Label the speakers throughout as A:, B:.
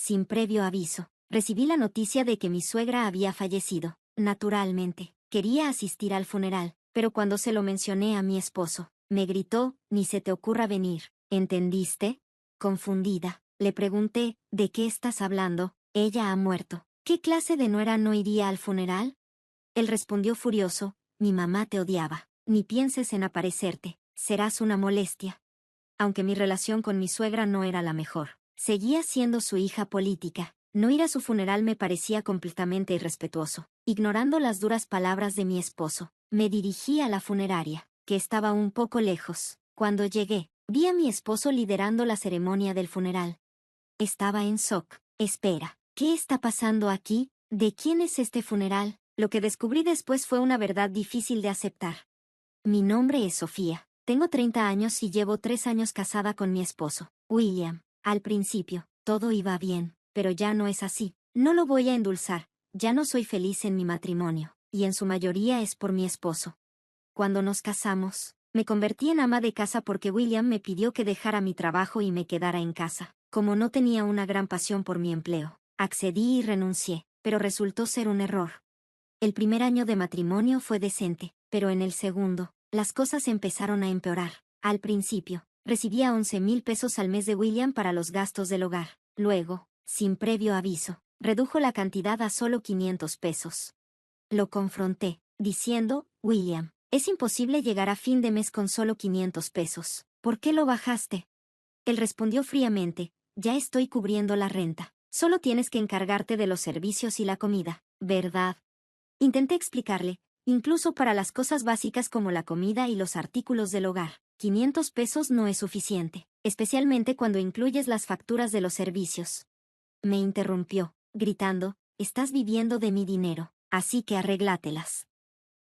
A: sin previo aviso. Recibí la noticia de que mi suegra había fallecido. Naturalmente, quería asistir al funeral, pero cuando se lo mencioné a mi esposo, me gritó, ni se te ocurra venir. ¿Entendiste? Confundida, le pregunté, ¿de qué estás hablando? Ella ha muerto. ¿Qué clase de nuera no iría al funeral? Él respondió furioso, mi mamá te odiaba. Ni pienses en aparecerte, serás una molestia. Aunque mi relación con mi suegra no era la mejor, seguía siendo su hija política. No ir a su funeral me parecía completamente irrespetuoso. Ignorando las duras palabras de mi esposo, me dirigí a la funeraria, que estaba un poco lejos. Cuando llegué, vi a mi esposo liderando la ceremonia del funeral. Estaba en shock. Espera, ¿qué está pasando aquí? ¿De quién es este funeral? Lo que descubrí después fue una verdad difícil de aceptar. Mi nombre es Sofía. Tengo 30 años y llevo 3 años casada con mi esposo, William. Al principio, todo iba bien, pero ya no es así. No lo voy a endulzar. Ya no soy feliz en mi matrimonio, y en su mayoría es por mi esposo. Cuando nos casamos, me convertí en ama de casa porque William me pidió que dejara mi trabajo y me quedara en casa. Como no tenía una gran pasión por mi empleo, accedí y renuncié, pero resultó ser un error. El primer año de matrimonio fue decente, pero en el segundo, las cosas empezaron a empeorar. Al principio, recibía 11,000 pesos al mes de William para los gastos del hogar. Luego, sin previo aviso, redujo la cantidad a solo 500 pesos. Lo confronté, diciendo, William, es imposible llegar a fin de mes con solo 500 pesos. ¿Por qué lo bajaste? Él respondió fríamente, ya estoy cubriendo la renta. Solo tienes que encargarte de los servicios y la comida, ¿verdad? Intenté explicarle, incluso para las cosas básicas como la comida y los artículos del hogar, 500 pesos no es suficiente, especialmente cuando incluyes las facturas de los servicios. Me interrumpió, gritando, estás viviendo de mi dinero, así que arréglátelas.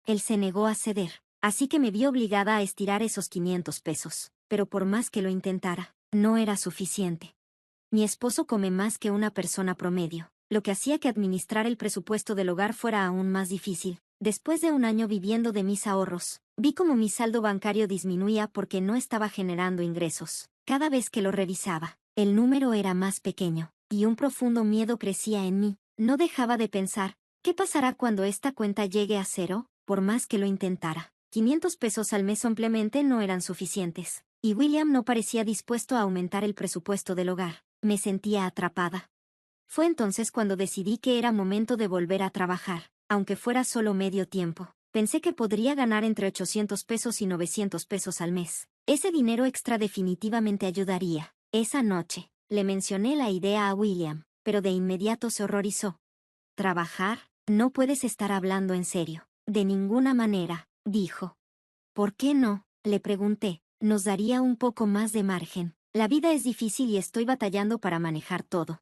A: Él se negó a ceder, así que me vi obligada a estirar esos 500 pesos, pero por más que lo intentara, no era suficiente. Mi esposo come más que una persona promedio, lo que hacía que administrar el presupuesto del hogar fuera aún más difícil. Después de un año viviendo de mis ahorros, vi cómo mi saldo bancario disminuía porque no estaba generando ingresos. Cada vez que lo revisaba, el número era más pequeño, y un profundo miedo crecía en mí. No dejaba de pensar, ¿qué pasará cuando esta cuenta llegue a cero? Por más que lo intentara, 500 pesos al mes simplemente no eran suficientes, y William no parecía dispuesto a aumentar el presupuesto del hogar. Me sentía atrapada. Fue entonces cuando decidí que era momento de volver a trabajar, aunque fuera solo medio tiempo. Pensé que podría ganar entre 800 pesos y 900 pesos al mes. Ese dinero extra definitivamente ayudaría. Esa noche, le mencioné la idea a William, pero de inmediato se horrorizó. ¿Trabajar? No puedes estar hablando en serio. De ninguna manera, dijo. ¿Por qué no? Le pregunté. Nos daría un poco más de margen. La vida es difícil y estoy batallando para manejar todo.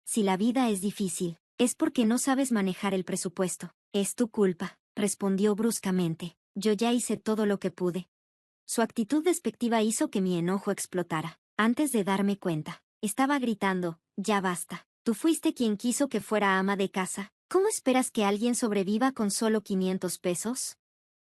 A: Si la vida es difícil, es porque no sabes manejar el presupuesto. Es tu culpa, respondió bruscamente. Yo ya hice todo lo que pude. Su actitud despectiva hizo que mi enojo explotara. Antes de darme cuenta, estaba gritando, ya basta. Tú fuiste quien quiso que fuera ama de casa. ¿Cómo esperas que alguien sobreviva con solo 500 pesos?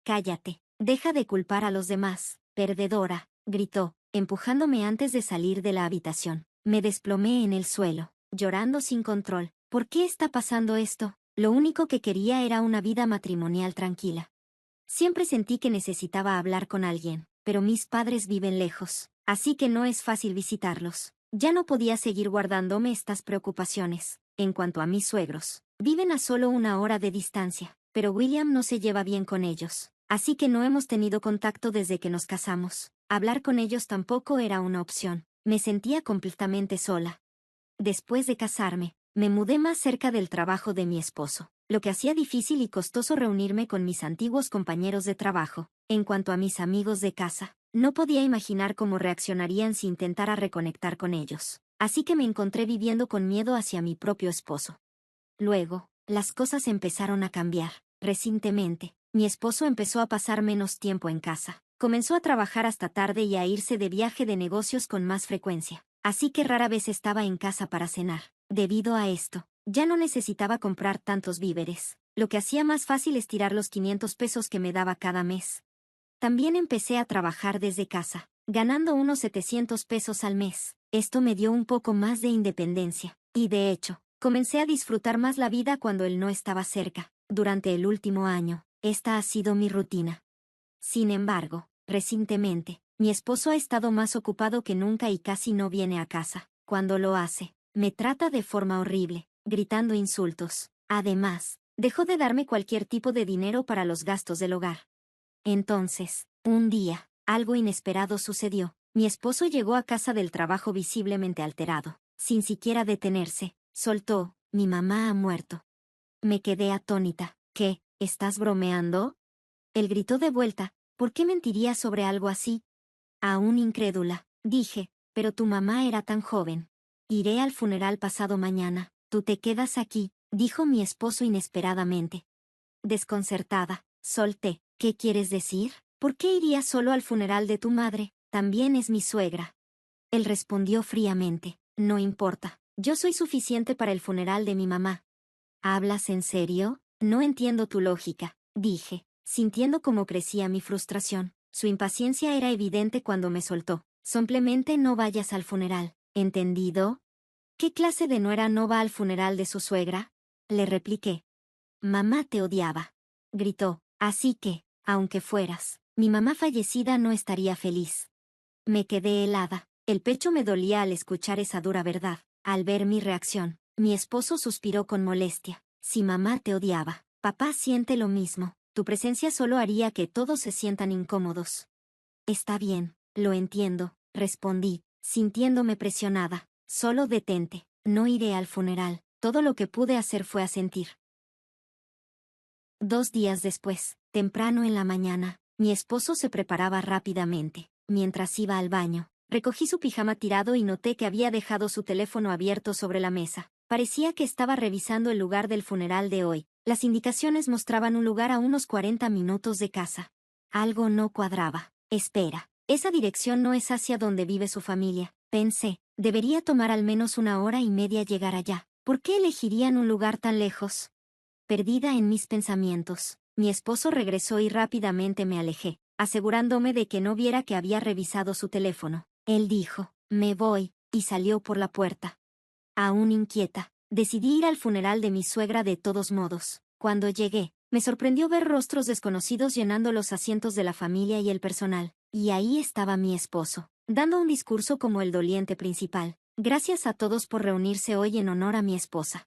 A: Cállate, deja de culpar a los demás, perdedora, gritó, empujándome antes de salir de la habitación. Me desplomé en el suelo, llorando sin control. ¿Por qué está pasando esto? Lo único que quería era una vida matrimonial tranquila. Siempre sentí que necesitaba hablar con alguien, pero mis padres viven lejos, así que no es fácil visitarlos. Ya no podía seguir guardándome estas preocupaciones. En cuanto a mis suegros, viven a solo 1 hora de distancia, pero William no se lleva bien con ellos, así que no hemos tenido contacto desde que nos casamos. Hablar con ellos tampoco era una opción. Me sentía completamente sola. Después de casarme, me mudé más cerca del trabajo de mi esposo, lo que hacía difícil y costoso reunirme con mis antiguos compañeros de trabajo. En cuanto a mis amigos de casa, no podía imaginar cómo reaccionarían si intentara reconectar con ellos, así que me encontré viviendo con miedo hacia mi propio esposo. Luego, las cosas empezaron a cambiar. Recientemente, mi esposo empezó a pasar menos tiempo en casa. Comenzó a trabajar hasta tarde y a irse de viaje de negocios con más frecuencia, así que rara vez estaba en casa para cenar. Debido a esto, ya no necesitaba comprar tantos víveres, lo que hacía más fácil estirar los 500 pesos que me daba cada mes. También empecé a trabajar desde casa, ganando unos 700 pesos al mes. Esto me dio un poco más de independencia. Y de hecho, comencé a disfrutar más la vida cuando él no estaba cerca. Durante el último año, esta ha sido mi rutina. Sin embargo, recientemente, mi esposo ha estado más ocupado que nunca y casi no viene a casa. Cuando lo hace, me trata de forma horrible, gritando insultos. Además, dejó de darme cualquier tipo de dinero para los gastos del hogar. Entonces, un día, algo inesperado sucedió. Mi esposo llegó a casa del trabajo visiblemente alterado. Sin siquiera detenerse, soltó: mi mamá ha muerto. Me quedé atónita. ¿Qué? ¿Estás bromeando? Él gritó de vuelta: ¿por qué mentiría sobre algo así? Aún incrédula, dije: pero tu mamá era tan joven. Iré al funeral pasado mañana. Tú te quedas aquí, dijo mi esposo inesperadamente. Desconcertada, solté: ¿qué quieres decir? ¿Por qué iría solo al funeral de tu madre? También es mi suegra. Él respondió fríamente: no importa, yo soy suficiente para el funeral de mi mamá. ¿Hablas en serio? No entiendo tu lógica, dije, sintiendo cómo crecía mi frustración. Su impaciencia era evidente cuando me soltó: simplemente no vayas al funeral, ¿entendido? ¿Qué clase de nuera no va al funeral de su suegra? Le repliqué. Mamá te odiaba. Gritó: así que, aunque fueras, mi mamá fallecida no estaría feliz. Me quedé helada. El pecho me dolía al escuchar esa dura verdad. Al ver mi reacción, mi esposo suspiró con molestia. Si mamá te odiaba, papá siente lo mismo. Tu presencia solo haría que todos se sientan incómodos. Está bien, lo entiendo, respondí, sintiéndome presionada. Solo detente, no iré al funeral. Todo lo que pude hacer fue asentir. 2 días después, temprano en la mañana, mi esposo se preparaba rápidamente. Mientras iba al baño, recogí su pijama tirado y noté que había dejado su teléfono abierto sobre la mesa. Parecía que estaba revisando el lugar del funeral de hoy. Las indicaciones mostraban un lugar a unos 40 minutos de casa. Algo no cuadraba. Espera, esa dirección no es hacia donde vive su familia, pensé. Debería tomar al menos 1 hora y media llegar allá. ¿Por qué elegirían un lugar tan lejos? Perdida en mis pensamientos, mi esposo regresó y rápidamente me alejé, asegurándome de que no viera que había revisado su teléfono. Él dijo: me voy, y salió por la puerta. Aún inquieta, decidí ir al funeral de mi suegra de todos modos. Cuando llegué, me sorprendió ver rostros desconocidos llenando los asientos de la familia y el personal. Y ahí estaba mi esposo, dando un discurso como el doliente principal. Gracias a todos por reunirse hoy en honor a mi esposa.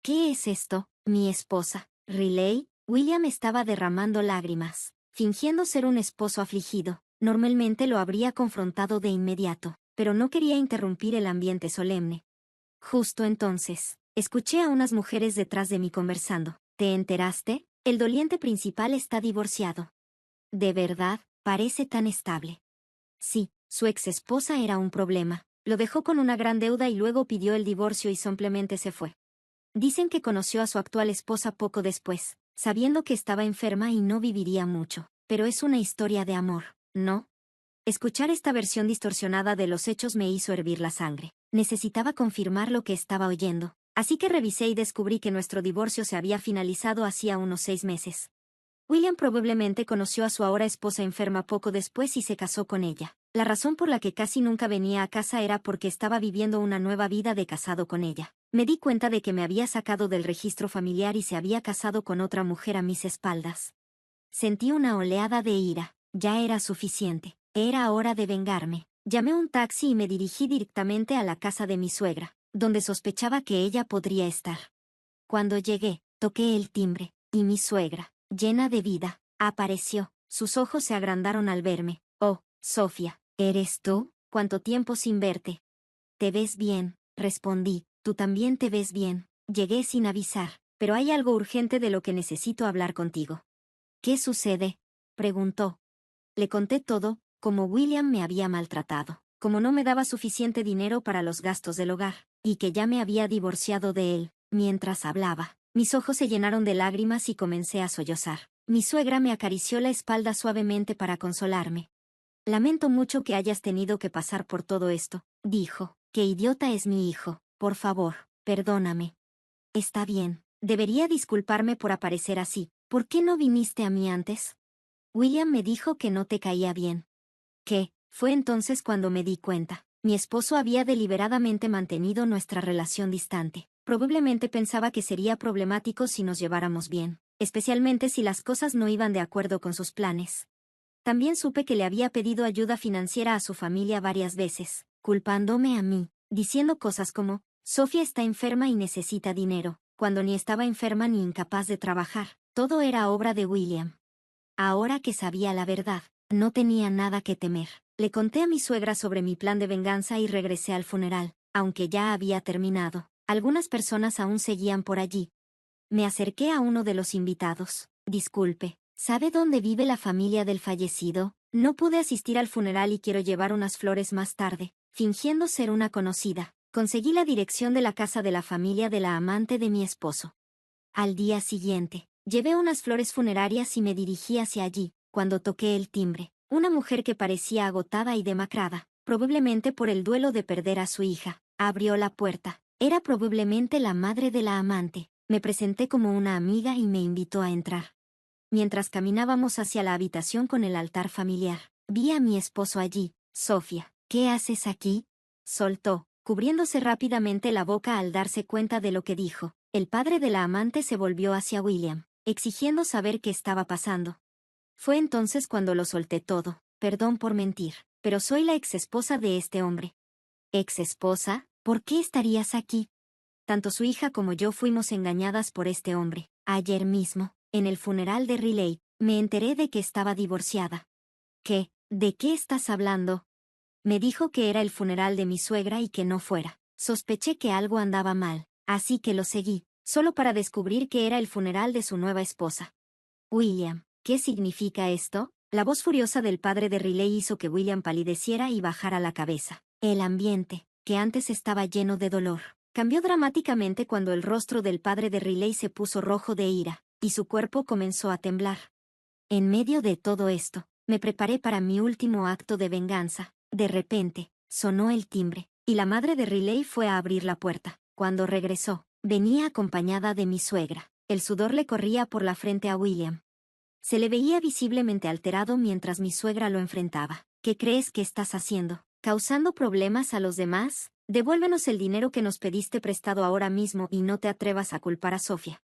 A: ¿Qué es esto, mi esposa? Riley. William estaba derramando lágrimas, fingiendo ser un esposo afligido. Normalmente lo habría confrontado de inmediato, pero no quería interrumpir el ambiente solemne. Justo entonces, escuché a unas mujeres detrás de mí conversando. ¿Te enteraste? El doliente principal está divorciado. ¿De verdad? Parece tan estable. Sí, su ex esposa era un problema. Lo dejó con una gran deuda y luego pidió el divorcio y simplemente se fue. Dicen que conoció a su actual esposa poco después, sabiendo que estaba enferma y no viviría mucho. Pero es una historia de amor, ¿no? Escuchar esta versión distorsionada de los hechos me hizo hervir la sangre. Necesitaba confirmar lo que estaba oyendo, así que revisé y descubrí que nuestro divorcio se había finalizado hacía unos 6 meses. William probablemente conoció a su ahora esposa enferma poco después y se casó con ella. La razón por la que casi nunca venía a casa era porque estaba viviendo una nueva vida de casado con ella. Me di cuenta de que me había sacado del registro familiar y se había casado con otra mujer a mis espaldas. Sentí una oleada de ira. Ya era suficiente. Era hora de vengarme. Llamé un taxi y me dirigí directamente a la casa de mi suegra, donde sospechaba que ella podría estar. Cuando llegué, toqué el timbre, y mi suegra, llena de vida, apareció. Sus ojos se agrandaron al verme. Oh, Sofía, ¿eres tú? ¿Cuánto tiempo sin verte? Te ves bien, respondí. Tú también te ves bien. Llegué sin avisar, pero hay algo urgente de lo que necesito hablar contigo. ¿Qué sucede? Preguntó. Le conté todo, como William me había maltratado, como no me daba suficiente dinero para los gastos del hogar, y que ya me había divorciado de él. Mientras hablaba, mis ojos se llenaron de lágrimas y comencé a sollozar. Mi suegra me acarició la espalda suavemente para consolarme. Lamento mucho que hayas tenido que pasar por todo esto, dijo. Qué idiota es mi hijo. Por favor, perdóname. Está bien. Debería disculparme por aparecer así. ¿Por qué no viniste a mí antes? William me dijo que no te caía bien. ¿Qué? Fue entonces cuando me di cuenta. Mi esposo había deliberadamente mantenido nuestra relación distante. Probablemente pensaba que sería problemático si nos lleváramos bien, especialmente si las cosas no iban de acuerdo con sus planes. También supe que le había pedido ayuda financiera a su familia varias veces, culpándome a mí, diciendo cosas como, Sofía está enferma y necesita dinero, cuando ni estaba enferma ni incapaz de trabajar. Todo era obra de William. Ahora que sabía la verdad, no tenía nada que temer. Le conté a mi suegra sobre mi plan de venganza y regresé al funeral, aunque ya había terminado. Algunas personas aún seguían por allí. Me acerqué a uno de los invitados. Disculpe, ¿sabe dónde vive la familia del fallecido? No pude asistir al funeral y quiero llevar unas flores más tarde. Fingiendo ser una conocida, conseguí la dirección de la casa de la familia de la amante de mi esposo. Al día siguiente, llevé unas flores funerarias y me dirigí hacia allí, cuando toqué el timbre. Una mujer que parecía agotada y demacrada, probablemente por el duelo de perder a su hija, abrió la puerta. Era probablemente la madre de la amante. Me presenté como una amiga y me invitó a entrar. Mientras caminábamos hacia la habitación con el altar familiar, vi a mi esposo allí. Sofía, ¿qué haces aquí? Soltó, cubriéndose rápidamente la boca al darse cuenta de lo que dijo. El padre de la amante se volvió hacia William, exigiendo saber qué estaba pasando. Fue entonces cuando lo solté todo. Perdón por mentir, pero soy la exesposa de este hombre. ¿Exesposa? ¿Por qué estarías aquí? Tanto su hija como yo fuimos engañadas por este hombre. Ayer mismo, en el funeral de Riley, me enteré de que estaba divorciada. ¿Qué? ¿De qué estás hablando? Me dijo que era el funeral de mi suegra y que no fuera. Sospeché que algo andaba mal, así que lo seguí, solo para descubrir que era el funeral de su nueva esposa. William, ¿qué significa esto? La voz furiosa del padre de Riley hizo que William palideciera y bajara la cabeza. El ambiente, que antes estaba lleno de dolor, cambió dramáticamente cuando el rostro del padre de Riley se puso rojo de ira, y su cuerpo comenzó a temblar. En medio de todo esto, me preparé para mi último acto de venganza. De repente, sonó el timbre, y la madre de Riley fue a abrir la puerta. Cuando regresó, venía acompañada de mi suegra. El sudor le corría por la frente a William. Se le veía visiblemente alterado mientras mi suegra lo enfrentaba. ¿Qué crees que estás haciendo? ¿Causando problemas a los demás? Devuélvenos el dinero que nos pediste prestado ahora mismo y no te atrevas a culpar a Sofía.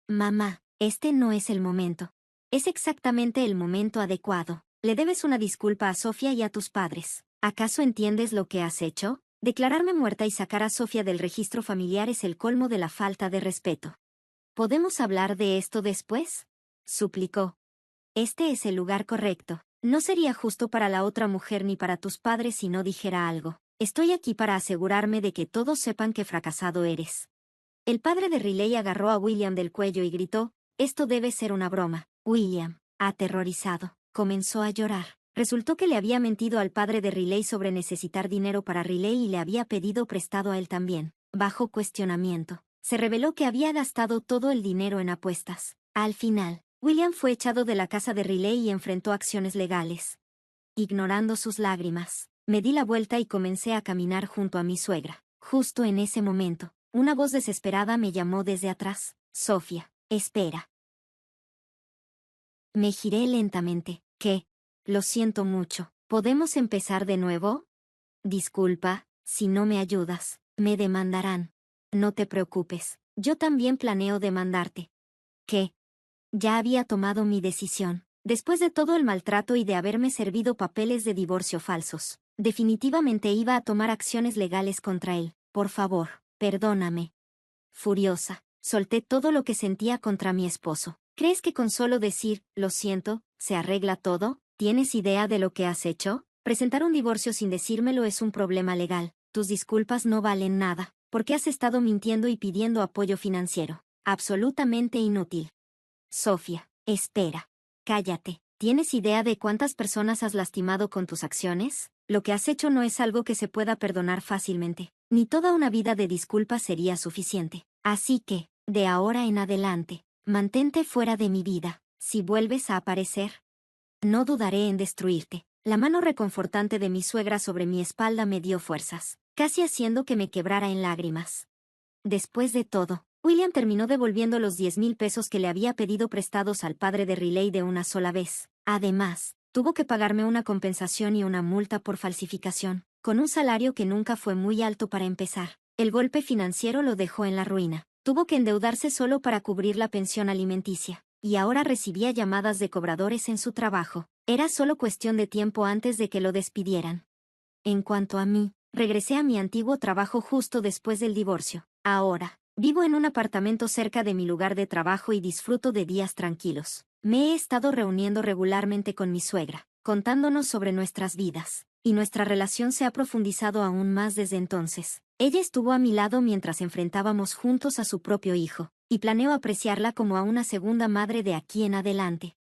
A: Mamá, este no es el momento. Es exactamente el momento adecuado. Le debes una disculpa a Sofía y a tus padres. ¿Acaso entiendes lo que has hecho? Declararme muerta y sacar a Sofía del registro familiar es el colmo de la falta de respeto. ¿Podemos hablar de esto después? Suplicó. Este es el lugar correcto. No sería justo para la otra mujer ni para tus padres si no dijera algo. Estoy aquí para asegurarme de que todos sepan que fracasado eres. El padre de Riley agarró a William del cuello y gritó, esto debe ser una broma. William, aterrorizado, comenzó a llorar. Resultó que le había mentido al padre de Riley sobre necesitar dinero para Riley y le había pedido prestado a él también. Bajo cuestionamiento, se reveló que había gastado todo el dinero en apuestas. Al final, William fue echado de la casa de Riley y enfrentó acciones legales. Ignorando sus lágrimas, me di la vuelta y comencé a caminar junto a mi suegra. Justo en ese momento, una voz desesperada me llamó desde atrás. Sofía, espera. Me giré lentamente. ¿Qué? Lo siento mucho. ¿Podemos empezar de nuevo? Disculpa, si no me ayudas, me demandarán. No te preocupes, yo también planeo demandarte. ¿Qué? Ya había tomado mi decisión. Después de todo el maltrato y de haberme servido papeles de divorcio falsos, definitivamente iba a tomar acciones legales contra él. Por favor, perdóname. Furiosa, solté todo lo que sentía contra mi esposo. ¿Crees que con solo decir, lo siento, se arregla todo? ¿Tienes idea de lo que has hecho? Presentar un divorcio sin decírmelo es un problema legal. Tus disculpas no valen nada, porque has estado mintiendo y pidiendo apoyo financiero. Absolutamente inútil. Sofía, espera. Cállate. ¿Tienes idea de cuántas personas has lastimado con tus acciones? Lo que has hecho no es algo que se pueda perdonar fácilmente, ni toda una vida de disculpas sería suficiente. Así que, de ahora en adelante, mantente fuera de mi vida. Si vuelves a aparecer, no dudaré en destruirte. La mano reconfortante de mi suegra sobre mi espalda me dio fuerzas, casi haciendo que me quebrara en lágrimas. Después de todo, William terminó devolviendo los 10,000 pesos que le había pedido prestados al padre de Riley de una sola vez. Además, tuvo que pagarme una compensación y una multa por falsificación. con un salario que nunca fue muy alto para empezar. El golpe financiero lo dejó en la ruina. Tuvo que endeudarse solo para cubrir la pensión alimenticia, y ahora recibía llamadas de cobradores en su trabajo. Era solo cuestión de tiempo antes de que lo despidieran. En cuanto a mí, regresé a mi antiguo trabajo justo después del divorcio. Ahora, vivo en un apartamento cerca de mi lugar de trabajo y disfruto de días tranquilos. Me he estado reuniendo regularmente con mi suegra, contándonos sobre nuestras vidas, y nuestra relación se ha profundizado aún más desde entonces. Ella estuvo a mi lado mientras enfrentábamos juntos a su propio hijo, y planeo apreciarla como a una segunda madre de aquí en adelante.